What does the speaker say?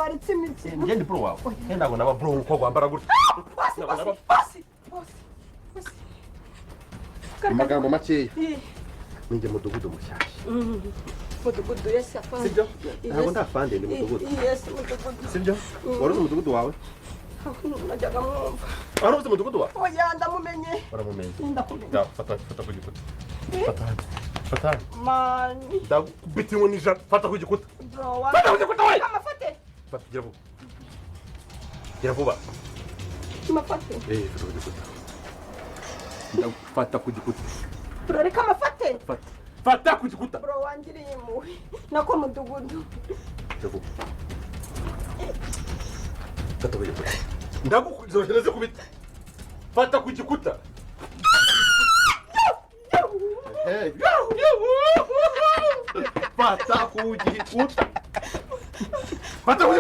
Waritse imikino. Njye ndi pro wawe. Kenda ngo naba bro uko gwambara gutya. Basi. Amagambo make. Ninjye mudugudu mushyashya. Mudugudu yesi afande. Sibyo? Ntabwo ndafande ndi mudugudu. Yesi mudugudu. Sibyo? Wari uzi umudugudu wawe? Najyaga mwumva. Wari uzi umudugudu wawe? Oya ndamumenye. Waramumenye. Ndakumenye. Ya fata ku gikuta. Fata. Mani. Ndakubita inkoni ijana. Fata ku gikuta. Bro wa. Fata ku gikuta we. Amafate. Fata gira vuba. Gira vuba. Amafate. Fata ku gikuta. Fata ku gikuta. Bro reka amafate. Fata ku gikuta. Bro wangiriye impuhwe. Nako mudugudu. Gira vuba. Fata ku gikuta. Ndagukuzohereze kubita. Fata ku gikuta. Hey. Fata ku gikuta. Fata ku